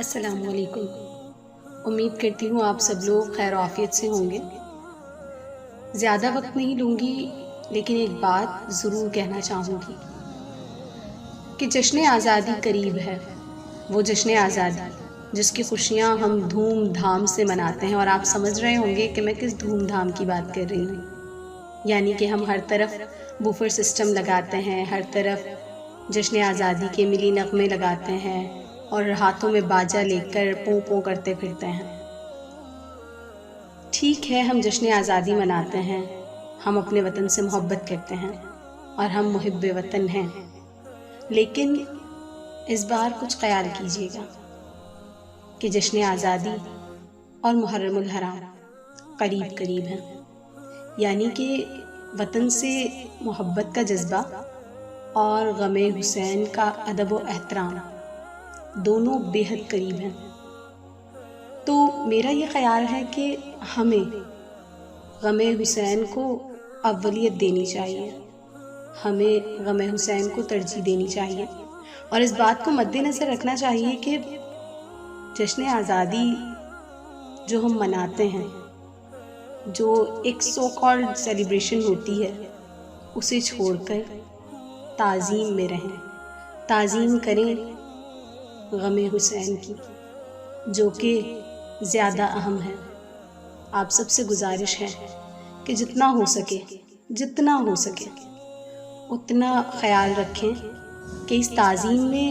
السلام علیکم۔ امید کرتی ہوں آپ سب لوگ خیر و عافیت سے ہوں گے۔ زیادہ وقت نہیں لوں گی، لیکن ایک بات ضرور کہنا چاہوں گی کہ جشن آزادی قریب ہے۔ وہ جشن آزادی جس کی خوشیاں ہم دھوم دھام سے مناتے ہیں، اور آپ سمجھ رہے ہوں گے کہ میں کس دھوم دھام کی بات کر رہی ہوں۔ یعنی کہ ہم ہر طرف بوفر سسٹم لگاتے ہیں، ہر طرف جشن آزادی کے ملی نغمے لگاتے ہیں اور ہاتھوں میں باجا لے کر پوں پوں کرتے پھرتے ہیں۔ ٹھیک ہے، ہم جشن آزادی مناتے ہیں، ہم اپنے وطن سے محبت کرتے ہیں اور ہم محب وطن ہیں، لیکن اس بار کچھ خیال کیجیے گا کہ جشن آزادی اور محرم الحرام قریب قریب ہیں۔ یعنی کہ وطن سے محبت کا جذبہ اور غم حسین کا ادب و احترام دونوں بے حد قریب ہیں۔ تو میرا یہ خیال ہے کہ ہمیں غم حسین کو اولیت دینی چاہیے، ہمیں غم حسین کو ترجیح دینی چاہیے، اور اس بات کو مد نظر رکھنا چاہیے کہ جشن آزادی جو ہم مناتے ہیں، جو ایک سو کالڈ سیلیبریشن ہوتی ہے، اسے چھوڑ کر تعظیم میں رہیں، تعظیم کریں غم حسین کی، جو کہ زیادہ اہم ہے۔ آپ سب سے گزارش ہے کہ جتنا ہو سکے اتنا خیال رکھیں کہ اس تعظیم میں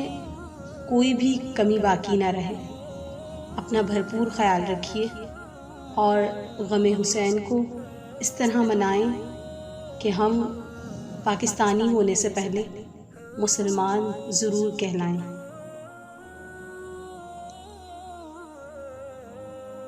کوئی بھی کمی باقی نہ رہے۔ اپنا بھرپور خیال رکھیے اور غم حسین کو اس طرح منائیں کہ ہم پاکستانی ہونے سے پہلے مسلمان ضرور کہلائیں۔